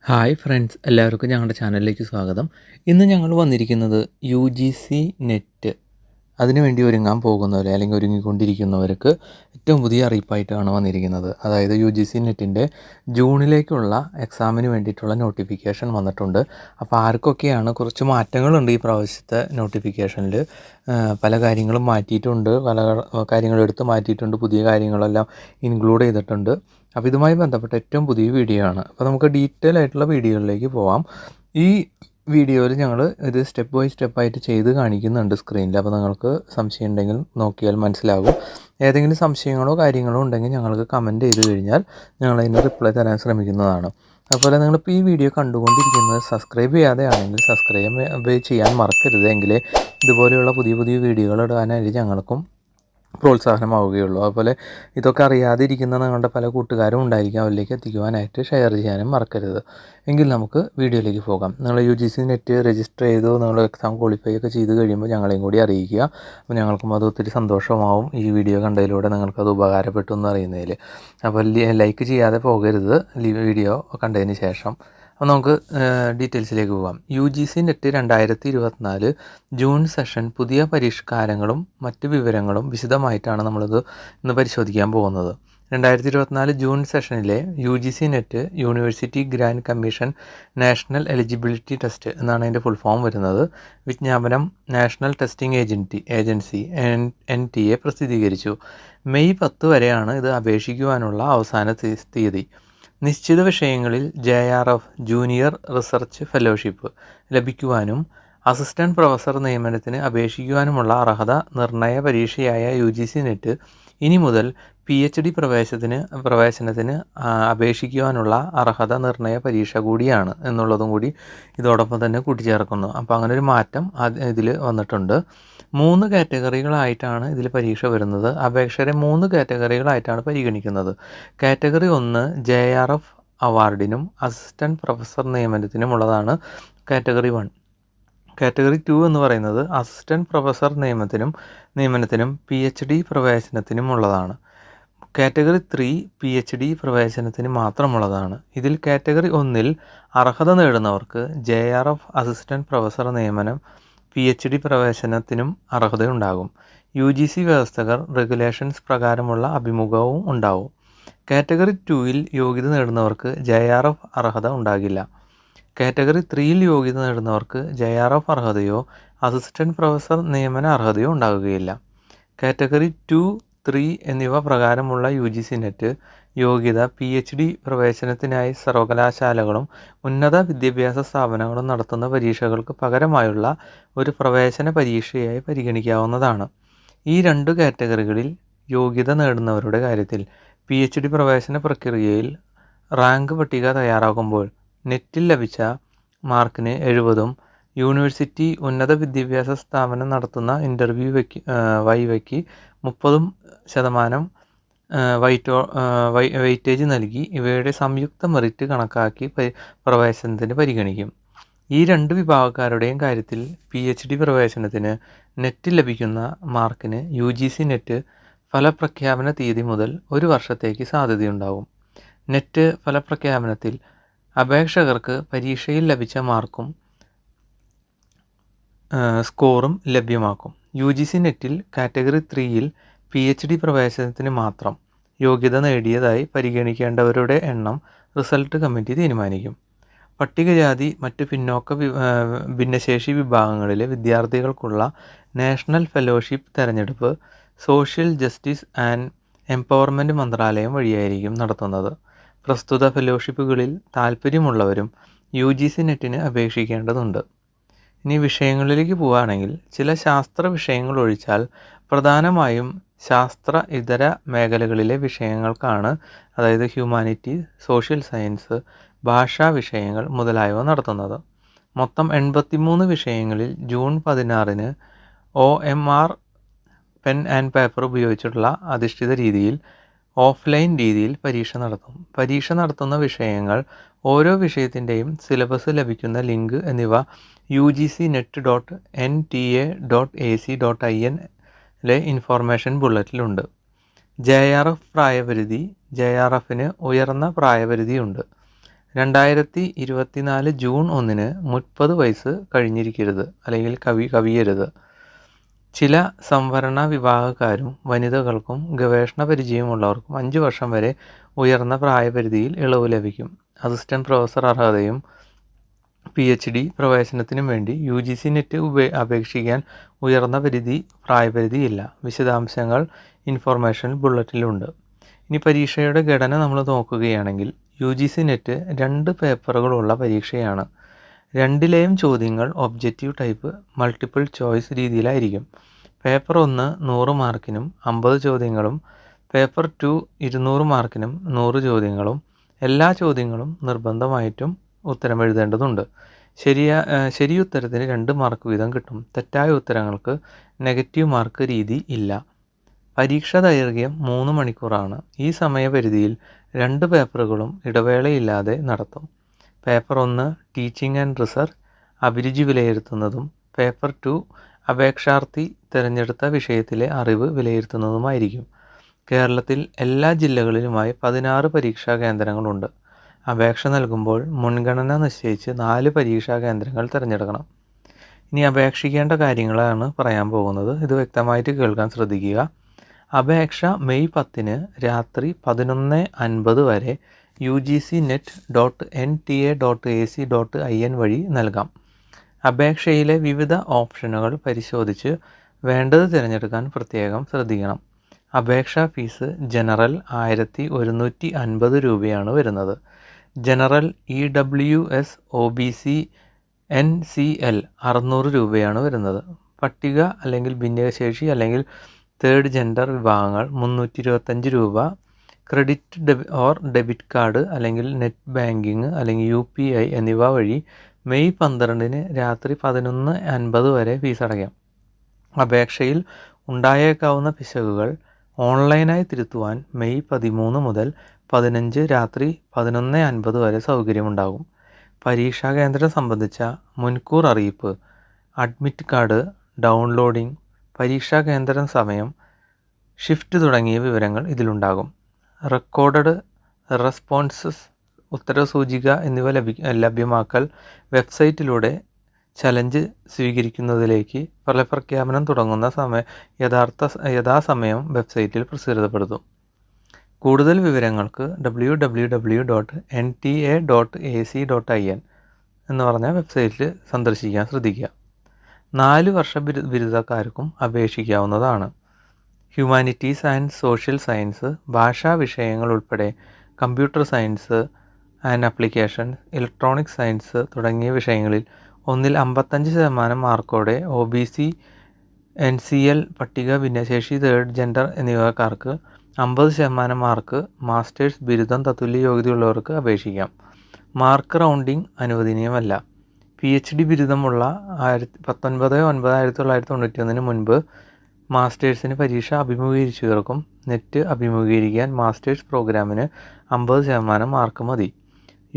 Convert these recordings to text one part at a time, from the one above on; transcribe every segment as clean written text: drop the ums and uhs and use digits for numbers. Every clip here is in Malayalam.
ഹായ് ഫ്രണ്ട്സ്, എല്ലാവർക്കും ഞങ്ങളുടെ ചാനലിലേക്ക് സ്വാഗതം. ഇന്ന് ഞങ്ങൾ വന്നിരിക്കുന്നത് UGC നെറ്റ് അതിനുവേണ്ടി ഒരുങ്ങാൻ പോകുന്നവർ അല്ലെങ്കിൽ ഒരുങ്ങിക്കൊണ്ടിരിക്കുന്നവർക്ക് ഏറ്റവും പുതിയ അറിയിപ്പായിട്ടാണ് വന്നിരിക്കുന്നത്. അതായത് UGC നെറ്റിൻ്റെ ജൂണിലേക്കുള്ള എക്സാമിന് വേണ്ടിയിട്ടുള്ള നോട്ടിഫിക്കേഷൻ വന്നിട്ടുണ്ട്. അപ്പോൾ ആർക്കൊക്കെയാണ് കുറച്ച് മാറ്റങ്ങളുണ്ട് ഈ പ്രാവശ്യത്തെ നോട്ടിഫിക്കേഷനിൽ. പല കാര്യങ്ങളും മാറ്റിയിട്ടുണ്ട്, പല കാര്യങ്ങളും എടുത്ത് മാറ്റിയിട്ടുണ്ട്, പുതിയ കാര്യങ്ങളെല്ലാം ഇൻക്ലൂഡ് ചെയ്തിട്ടുണ്ട്. അപ്പോൾ ഇതുമായി ബന്ധപ്പെട്ട ഏറ്റവും പുതിയ വീഡിയോ ആണ്. അപ്പോൾ നമുക്ക് ഡീറ്റെയിൽ ആയിട്ടുള്ള വീഡിയോയിലേക്ക് പോവാം. ഈ വീഡിയോയിൽ ഞങ്ങൾ ഇത് സ്റ്റെപ്പ് ബൈ സ്റ്റെപ്പായിട്ട് ചെയ്ത് കാണിക്കുന്നുണ്ട് സ്ക്രീനിൽ. അപ്പോൾ നിങ്ങൾക്ക് സംശയം ഉണ്ടെങ്കിൽ നോക്കിയാൽ മനസ്സിലാകും. ഏതെങ്കിലും സംശയങ്ങളോ കാര്യങ്ങളോ ഉണ്ടെങ്കിൽ ഞങ്ങൾക്ക് കമൻറ്റ് ചെയ്ത് കഴിഞ്ഞാൽ ഞങ്ങൾ അതിന് റിപ്ലൈ തരാൻ ശ്രമിക്കുന്നതാണ്. അതുപോലെ നിങ്ങളിപ്പോൾ ഈ വീഡിയോ കണ്ടുകൊണ്ടിരിക്കുന്നത് സബ്സ്ക്രൈബ് ചെയ്യാതെ ആണെങ്കിൽ സബ്സ്ക്രൈബ് ചെയ്യാൻ മറക്കരുത്. എങ്കിലേ ഇതുപോലെയുള്ള പുതിയ പുതിയ വീഡിയോകൾ ഇടാനായിട്ട് ഞങ്ങൾക്കും പ്രോത്സാഹനമാവുകയുള്ളൂ. അതുപോലെ ഇതൊക്കെ അറിയാതിരിക്കുന്ന നിങ്ങളുടെ പല കൂട്ടുകാരും ഉണ്ടായിരിക്കും, അവരിലേക്ക് എത്തിക്കുവാനായിട്ട് ഷെയർ ചെയ്യാനും മറക്കരുത്. എങ്കിൽ നമുക്ക് വീഡിയോയിലേക്ക് പോകാം. നിങ്ങൾ UGC നെറ്റ് രജിസ്റ്റർ ചെയ്തു, നിങ്ങൾ എക്സാം ക്വാളിഫൈ ഒക്കെ ചെയ്ത് കഴിയുമ്പോൾ ഞങ്ങളെയും കൂടി അറിയിക്കുക. അപ്പോൾ ഞങ്ങൾക്കും അത് ഒത്തിരി സന്തോഷമാവും. ഈ വീഡിയോ കണ്ടതിലൂടെ നിങ്ങൾക്കത് ഉപകാരപ്പെട്ടു എന്ന് അറിയുന്നതിൽ. അപ്പോൾ ലൈക്ക് ചെയ്യാതെ പോകരുത് വീഡിയോ കണ്ടതിന് ശേഷം. അപ്പോൾ നമുക്ക് ഡീറ്റെയിൽസിലേക്ക് പോകാം. UGC നെറ്റ് 2024 ജൂൺ സെഷൻ പുതിയ പരിഷ്കാരങ്ങളും മറ്റ് വിവരങ്ങളും വിശദമായിട്ടാണ് നമ്മളിത് ഇന്ന് പരിശോധിക്കാൻ പോകുന്നത്. 2024 ജൂൺ സെഷനിലെ UGC net university grand commission national eligibility test എന്നാണ് അതിൻ്റെ ഫുൾ ഫോം വരുന്നത്. വിജ്ഞാപനം നാഷണൽ ടെസ്റ്റിംഗ് ഏജൻസി NTA പ്രസിദ്ധീകരിച്ചു. മെയ് 10 വരെയാണ് ഇത് അപേക്ഷിക്കുവാനുള്ള അവസാന തീയതി. നിശ്ചിത വിഷയങ്ങളിൽ JRF ജൂനിയർ റിസർച്ച് ഫെലോഷിപ്പ് ലഭിക്കുവാനും അസിസ്റ്റൻറ്റ് പ്രൊഫസർ നിയമനത്തിന് അപേക്ഷിക്കുവാനുമുള്ള അർഹത നിർണയ പരീക്ഷയായ UGC നെറ്റ് ഇനി മുതൽ PhD പ്രവേശനത്തിന് അപേക്ഷിക്കുവാനുള്ള അർഹത നിർണയ പരീക്ഷ കൂടിയാണ് എന്നുള്ളതും കൂടി ഇതോടൊപ്പം തന്നെ കൂട്ടിച്ചേർക്കുന്നു. അപ്പോൾ അങ്ങനെ ഒരു മാറ്റം ഇതിൽ വന്നിട്ടുണ്ട്. 3 കാറ്റഗറികളായിട്ടാണ് ഇതിൽ പരീക്ഷ വരുന്നത്. അപേക്ഷകരെ 3 കാറ്റഗറികളായിട്ടാണ് പരിഗണിക്കുന്നത്. കാറ്റഗറി 1 JRF അവാർഡിനും അസിസ്റ്റൻറ്റ് പ്രൊഫസർ നിയമനത്തിനുമുള്ളതാണ് കാറ്റഗറി 1. കാറ്റഗറി 2 എന്ന് പറയുന്നത് അസിസ്റ്റൻറ്റ് പ്രൊഫസർ നിയമനത്തിനും PhD പ്രവേശനത്തിനുമുള്ളതാണ്. കാറ്റഗറി 3 PhD പ്രവേശനത്തിന് മാത്രമുള്ളതാണ്. ഇതിൽ കാറ്റഗറി 1-ൽ അർഹത നേടുന്നവർക്ക് JRF അസിസ്റ്റൻറ്റ് പ്രൊഫസർ നിയമനം PhD പ്രവേശനത്തിനും അർഹതയുണ്ടാകും. UGC വ്യവസ്ഥകൾ റെഗുലേഷൻസ് പ്രകാരമുള്ള അഭിമുഖവും ഉണ്ടാവും. കാറ്റഗറി 2-ൽ യോഗ്യത നേടുന്നവർക്ക് JRF അർഹത ഉണ്ടാകില്ല. കാറ്റഗറി 3-ൽ യോഗ്യത നേടുന്നവർക്ക് JRF അർഹതയോ അസിസ്റ്റൻറ്റ് പ്രൊഫസർ നിയമന അർഹതയോ ഉണ്ടാകുകയില്ല. കാറ്റഗറി 2, 3 എന്നിവ പ്രകാരമുള്ള UGC നെറ്റ് യോഗ്യത PhD പ്രവേശനത്തിനായി സർവകലാശാലകളും ഉന്നത വിദ്യാഭ്യാസ സ്ഥാപനങ്ങളും നടത്തുന്ന പരീക്ഷകൾക്ക് പകരമായുള്ള ഒരു പ്രവേശന പരീക്ഷയായി പരിഗണിക്കാവുന്നതാണ്. ഈ 2 കാറ്റഗറികളിൽ യോഗ്യത നേടുന്നവരുടെ കാര്യത്തിൽ PhD പ്രവേശന പ്രക്രിയയിൽ റാങ്ക് പട്ടിക തയ്യാറാക്കുമ്പോൾ നെറ്റിൽ ലഭിച്ച മാർക്കിന് 70ഉം യൂണിവേഴ്സിറ്റി ഉന്നത വിദ്യാഭ്യാസ സ്ഥാപനം നടത്തുന്ന ഇൻ്റർവ്യൂ വൈവയ്ക്ക് 30% വെയിറ്റേജ് നൽകി ഇവയുടെ സംയുക്ത മെറിറ്റ് കണക്കാക്കി പ്രവേശനത്തിന് പരിഗണിക്കും. ഈ 2 വിഭാഗക്കാരുടെയും കാര്യത്തിൽ PhD പ്രവേശനത്തിന് നെറ്റിൽ ലഭിക്കുന്ന മാർക്കിന് UGC നെറ്റ് ഫലപ്രഖ്യാപന തീയതി മുതൽ 1 വർഷത്തേക്ക് സാധ്യതയുണ്ടാകും. നെറ്റ് ഫലപ്രഖ്യാപനത്തിൽ അപേക്ഷകർക്ക് പരീക്ഷയിൽ ലഭിച്ച മാർക്കും സ്കോറും ലഭ്യമാക്കും. UGC നെറ്റിൽ കാറ്റഗറി 3-ൽ PhD പ്രവേശനത്തിന് മാത്രം യോഗ്യത നേടിയതായി പരിഗണിക്കേണ്ടവരുടെ എണ്ണം റിസൾട്ട് കമ്മിറ്റി തീരുമാനിക്കും. പട്ടികജാതി മറ്റ് ഭിന്നശേഷി വിഭാഗങ്ങളിലെ വിദ്യാർത്ഥികൾക്കുള്ള നാഷണൽ ഫെലോഷിപ്പ് തെരഞ്ഞെടുപ്പ് സോഷ്യൽ ജസ്റ്റിസ് ആൻഡ് എംപവർമെൻറ്റ് മന്ത്രാലയം വഴിയായിരിക്കും നടത്തുന്നത്. പ്രസ്തുത ഫെലോഷിപ്പുകളിൽ താൽപ്പര്യമുള്ളവരും UGC നെറ്റിന് അപേക്ഷിക്കേണ്ടതുണ്ട്. ഇനി വിഷയങ്ങളിലേക്ക് പോവുകയാണെങ്കിൽ ചില ശാസ്ത്ര വിഷയങ്ങൾ ഒഴിച്ചാൽ പ്രധാനമായും ശാസ്ത്ര ഇതര മേഖലകളിലെ വിഷയങ്ങൾക്കാണ്, അതായത് ഹ്യൂമാനിറ്റീസ്, സോഷ്യൽ സയൻസ്, ഭാഷാ വിഷയങ്ങൾ മുതലായവ നടത്തുന്നത്. മൊത്തം 83 വിഷയങ്ങളിൽ ജൂൺ 16-ന് OMR പെൻ ആൻഡ് പേപ്പർ ഉപയോഗിച്ചിട്ടുള്ള അധിഷ്ഠിത രീതിയിൽ ഓഫ്ലൈൻ രീതിയിൽ പരീക്ഷ നടത്തും. പരീക്ഷ നടത്തുന്ന വിഷയങ്ങൾ, ഓരോ വിഷയത്തിൻ്റെയും സിലബസ് ലഭിക്കുന്ന ലിങ്ക് എന്നിവ UGCnet.nta.ac.in ഇൻഫോർമേഷൻ ബുള്ളറ്റിലുണ്ട്. JRF പ്രായപരിധി. JRFന് ഉയർന്ന പ്രായപരിധിയുണ്ട്. 2024 ജൂൺ 1 30 വയസ്സ് കഴിഞ്ഞിരിക്കരുത് അല്ലെങ്കിൽ കവിയരുത്. ചില സംവരണ വിഭാഗക്കാരും വനിതകൾക്കും ഗവേഷണ പരിചയമുള്ളവർക്കും 5 വർഷം വരെ ഉയർന്ന പ്രായപരിധിയിൽ ഇളവ് ലഭിക്കും. അസിസ്റ്റന്റ് പ്രൊഫസർ അർഹതയും PhD പ്രവേശനത്തിനും വേണ്ടി UGC നെറ്റ് അപേക്ഷിക്കാൻ ഉയർന്ന പ്രായപരിധിയില്ല. വിശദാംശങ്ങൾ ഇൻഫോർമേഷൻ ബുള്ളറ്റിലുണ്ട്. ഇനി പരീക്ഷയുടെ ഘടന നമ്മൾ നോക്കുകയാണെങ്കിൽ UGC നെറ്റ് 2 പേപ്പറുകളുള്ള പരീക്ഷയാണ്. രണ്ടിലെയും ചോദ്യങ്ങൾ ഒബ്ജക്റ്റീവ് ടൈപ്പ് മൾട്ടിപ്പിൾ ചോയ്സ് രീതിയിലായിരിക്കും. പേപ്പർ 1 100 മാർക്കിനും 50 ചോദ്യങ്ങളും, പേപ്പർ 2 200 മാർക്കിനും 100 ചോദ്യങ്ങളും. എല്ലാ ചോദ്യങ്ങളും നിർബന്ധമായിട്ടും ഉത്തരം എഴുതേണ്ടതുണ്ട്. ശരിയുത്തരത്തിന് 2 മാർക്ക് വീതം കിട്ടും. തെറ്റായ ഉത്തരങ്ങൾക്ക് നെഗറ്റീവ് മാർക്ക് രീതി ഇല്ല. പരീക്ഷാ ദൈർഘ്യം 3 മണിക്കൂറാണ്. ഈ സമയപരിധിയിൽ 2 പേപ്പറുകളും ഇടവേളയില്ലാതെ നടത്തും. പേപ്പർ 1 ടീച്ചിങ് ആൻഡ് റിസർച്ച് അഭിരുചി വിലയിരുത്തുന്നതും, പേപ്പർ 2 അപേക്ഷാർത്ഥി തിരഞ്ഞെടുത്ത വിഷയത്തിലെ അറിവ് വിലയിരുത്തുന്നതുമായിരിക്കും. കേരളത്തിൽ എല്ലാ ജില്ലകളിലുമായി 16 പരീക്ഷാ കേന്ദ്രങ്ങളുണ്ട്. അപേക്ഷ നൽകുമ്പോൾ മുൻഗണന നിശ്ചയിച്ച് 4 പരീക്ഷാ കേന്ദ്രങ്ങൾ തിരഞ്ഞെടുക്കണം. ഇനി അപേക്ഷിക്കേണ്ട കാര്യങ്ങളാണ് പറയാൻ പോകുന്നത്. ഇത് വ്യക്തമായിട്ട് കേൾക്കാൻ ശ്രദ്ധിക്കുക. അപേക്ഷ മെയ് 10 രാത്രി 11:50 വരെ ugcnet.nta.ac.in വഴി നൽകാം. അപേക്ഷയിലെ വിവിധ ഓപ്ഷനുകൾ പരിശോധിച്ച് വേണ്ടത് തിരഞ്ഞെടുക്കാൻ പ്രത്യേകം ശ്രദ്ധിക്കണം. അപേക്ഷാ ഫീസ് ജനറൽ 1150 രൂപയാണ് വരുന്നത്. ജനറൽ EWS OBC NCL 600 രൂപയാണ് വരുന്നത്. പട്ടിക അല്ലെങ്കിൽ ഭിന്നശേഷി അല്ലെങ്കിൽ തേർഡ് ജെൻഡർ വിഭാഗങ്ങൾ 325 രൂപ. ക്രെഡിറ്റ് ഡെബിറ്റ് കാർഡ് അല്ലെങ്കിൽ നെറ്റ് ബാങ്കിങ് അല്ലെങ്കിൽ UPI എന്നിവ വഴി മെയ് 12 രാത്രി 11:50 വരെ ഫീസ് അടയ്ക്കാം. അപേക്ഷയിൽ ഉണ്ടായേക്കാവുന്ന പിശകുകൾ ഓൺലൈനായി തിരുത്തുവാൻ മെയ് 13 മുതൽ 15 രാത്രി 11:50 വരെ സൗകര്യമുണ്ടാകും. പരീക്ഷാ കേന്ദ്രം സംബന്ധിച്ച മുൻകൂർ അറിയിപ്പ്, അഡ്മിറ്റ് കാർഡ് ഡൗൺലോഡിംഗ്, പരീക്ഷാ കേന്ദ്രം സമയം, ഷിഫ്റ്റ് തുടങ്ങിയ വിവരങ്ങൾ ഇതിലുണ്ടാകും. റെക്കോർഡഡ് റെസ്പോൺസസ് ഉത്തരസൂചിക എന്നിവ ലഭ്യമാക്കൽ, വെബ്സൈറ്റിലൂടെ ചലഞ്ച് സ്വീകരിക്കുന്നതിലേക്ക് ഫലപ്രഖ്യാപനം തുടങ്ങുന്ന യഥാസമയം വെബ്സൈറ്റിൽ പ്രസിദ്ധപ്പെടുത്തും. കൂടുതൽ വിവരങ്ങൾക്ക് www.nta.ac.in എന്ന് പറഞ്ഞ വെബ്സൈറ്റിൽ സന്ദർശിക്കാൻ ശ്രദ്ധിക്കുക. 4 വർഷ ബിരുദക്കാർക്കും അപേക്ഷിക്കാവുന്നതാണ്. ഹ്യൂമാനിറ്റീസ് ആൻഡ് സോഷ്യൽ സയൻസ്, ഭാഷാ വിഷയങ്ങൾ ഉൾപ്പെടെ computer science and application, electronic science തുടങ്ങിയ വിഷയങ്ങളിൽ ഒന്നിൽ 55% മാർക്കോടെ OBC NCL പട്ടിക ഭിന്നശേഷി തേർഡ് ജെൻഡർ എന്നിവക്കാർക്ക് 50% മാർക്ക് മാസ്റ്റേഴ്സ് ബിരുദം തത്തുല്യ യോഗ്യതയുള്ളവർക്ക് അപേക്ഷിക്കാം. മാർക്ക് റൗണ്ടിംഗ് അനുവദനീയമല്ല. PhD ബിരുദമുള്ള 19/9/1991 മുൻപ് മാസ്റ്റേഴ്സിന് പരീക്ഷ അഭിമുഖീകരിച്ചവർക്കും നെറ്റ് അഭിമുഖീകരിക്കാൻ മാസ്റ്റേഴ്സ് പ്രോഗ്രാമിന് 50% മാർക്ക് മതി.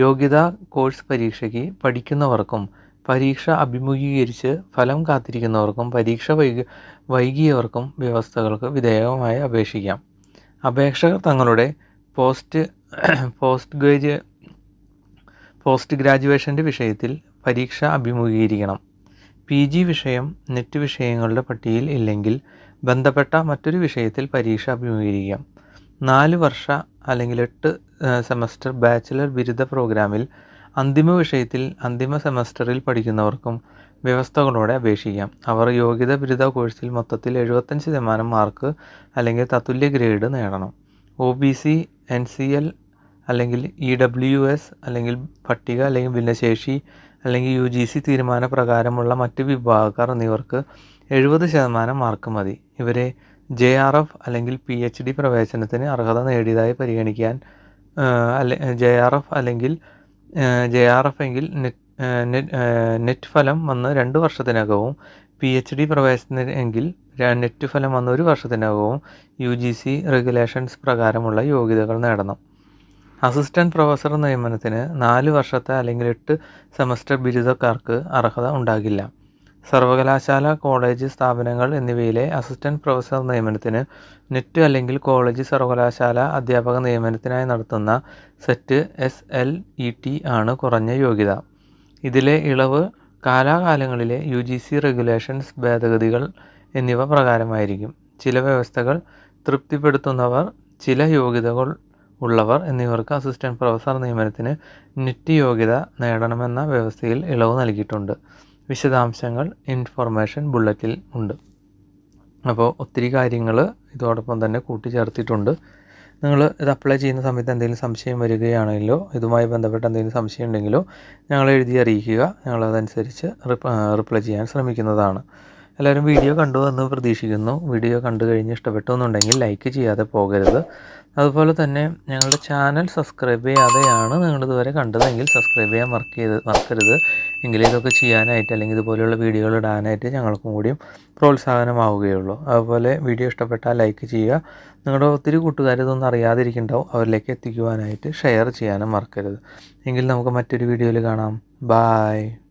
യോഗ്യതാ കോഴ്സ് പരീക്ഷയ്ക്ക് പഠിക്കുന്നവർക്കും പരീക്ഷ അഭിമുഖീകരിച്ച് ഫലം കാത്തിരിക്കുന്നവർക്കും പരീക്ഷ വൈകിയവർക്കും വ്യവസ്ഥകൾക്ക് വിധേയമായി അപേക്ഷിക്കാം. അപേക്ഷകർ തങ്ങളുടെ പോസ്റ്റ് ഗ്രാജുവേഷൻ്റെ വിഷയത്തിൽ പരീക്ഷ അഭിമുഖീകരിക്കണം. PG വിഷയം നെറ്റ് വിഷയങ്ങളുടെ പട്ടികയിൽ ഇല്ലെങ്കിൽ ബന്ധപ്പെട്ട മറ്റൊരു വിഷയത്തിൽ പരീക്ഷ അഭിമുഖീകരിക്കാം. 4 വർഷ അല്ലെങ്കിൽ 8 സെമസ്റ്റർ ബാച്ചിലർ ബിരുദ പ്രോഗ്രാമിൽ അന്തിമ വിഷയത്തിൽ അന്തിമ സെമസ്റ്ററിൽ പഠിക്കുന്നവർക്കും വ്യവസ്ഥകളോടെ അപേക്ഷിക്കാം. അവർ യോഗ്യത ബിരുദ കോഴ്സിൽ മൊത്തത്തിൽ 75% മാർക്ക് അല്ലെങ്കിൽ തത്തുല്യ ഗ്രേഡ് നേടണം. OBC NCL അല്ലെങ്കിൽ EWS അല്ലെങ്കിൽ പട്ടിക അല്ലെങ്കിൽ ഭിന്നശേഷി അല്ലെങ്കിൽ UGC തീരുമാനപ്രകാരമുള്ള മറ്റ് വിഭാഗക്കാർ എന്നിവർക്ക് 70% മാർക്ക് മതി. ഇവരെ JRF അല്ലെങ്കിൽ PhD പ്രവേശനത്തിന് അർഹത നേടിയതായി പരിഗണിക്കാൻ JRF എങ്കിൽ നെറ്റ് ഫലം വന്ന് 2 വർഷത്തിനകവും, PhD പ്രവേശനം എങ്കിൽ നെറ്റ് ഫലം വന്ന് 1 വർഷത്തിനകവും UGC റെഗുലേഷൻസ് പ്രകാരമുള്ള യോഗ്യതകൾ നേടണം. അസിസ്റ്റന്റ് പ്രൊഫസർ നിയമനത്തിന് 4 വർഷത്തെ അല്ലെങ്കിൽ 8 സെമസ്റ്റർ ബിരുദക്കാർക്ക് അർഹത ഉണ്ടാകില്ല. സർവകലാശാല, കോളേജ്, സ്ഥാപനങ്ങൾ എന്നിവയിലെ അസിസ്റ്റന്റ് പ്രൊഫസർ നിയമനത്തിന് നെറ്റ് അല്ലെങ്കിൽ കോളേജ് സർവകലാശാല അധ്യാപക നിയമനത്തിനായി നടത്തുന്ന സെറ്റ് SLET ആണ് കുറഞ്ഞ യോഗ്യത. ഇതിലെ ഇളവ് കാലാകാലങ്ങളിലെ UGC റെഗുലേഷൻസ് ഭേദഗതികൾ എന്നിവ പ്രകാരമായിരിക്കും. ചില വ്യവസ്ഥകൾ തൃപ്തിപ്പെടുത്തുന്നവർ, ചില യോഗ്യതകൾ ഉള്ളവർ എന്നിവർക്ക് അസിസ്റ്റന്റ് പ്രൊഫസർ നിയമനത്തിന് നെറ്റ് യോഗ്യത നേടണമെന്ന വ്യവസ്ഥയിൽ ഇളവ് നൽകിയിട്ടുണ്ട്. വിശദാംശങ്ങൾ ഇൻഫർമേഷൻ ബുള്ളറ്റിൽ ഉണ്ട്. അപ്പോൾ ഒത്തിരി കാര്യങ്ങൾ ഇതോടൊപ്പം തന്നെ കൂട്ടിച്ചേർത്തിട്ടുണ്ട്. നിങ്ങൾ ഇത് അപ്ലൈ ചെയ്യുന്ന സമയത്ത് എന്തെങ്കിലും സംശയം വരികയാണെങ്കിലോ ഇതുമായി ബന്ധപ്പെട്ട എന്തെങ്കിലും സംശയം ഉണ്ടെങ്കിലോ ഞങ്ങളെ എഴുതി അറിയിക്കുക. ഞങ്ങളതനുസരിച്ച് റിപ്ലൈ ചെയ്യാൻ ശ്രമിക്കുന്നതാണ്. എല്ലാവരും വീഡിയോ കണ്ടു എന്ന് പ്രതീക്ഷിക്കുന്നു. വീഡിയോ കണ്ടു കഴിഞ്ഞ് ഇഷ്ടപ്പെട്ടു എന്നുണ്ടെങ്കിൽ ലൈക്ക് ചെയ്യാതെ പോകരുത്. അതുപോലെ തന്നെ ഞങ്ങളുടെ ചാനൽ സബ്സ്ക്രൈബ് ചെയ്യാതെയാണ് നിങ്ങളിതുവരെ കണ്ടതെങ്കിൽ സബ്സ്ക്രൈബ് ചെയ്യാൻ മറക്കരുത്. എങ്കിലേ ഇതൊക്കെ ചെയ്യാനായിട്ട് അല്ലെങ്കിൽ ഇതുപോലെയുള്ള വീഡിയോകൾ ഇടാനായിട്ട് ഞങ്ങൾക്കും കൂടിയും പ്രോത്സാഹനമാവുകയുള്ളൂ. അതുപോലെ വീഡിയോ ഇഷ്ടപ്പെട്ടാൽ ലൈക്ക് ചെയ്യുക. നിങ്ങളുടെ ഒത്തിരി കൂട്ടുകാർ ഇതൊന്നും അറിയാതിരിക്കുന്നുണ്ടാവും, അവരിലേക്ക് എത്തിക്കുവാനായിട്ട് ഷെയർ ചെയ്യാനും മറക്കരുത്. എങ്കിൽ നമുക്ക് മറ്റൊരു വീഡിയോയിൽ കാണാം. ബായ്.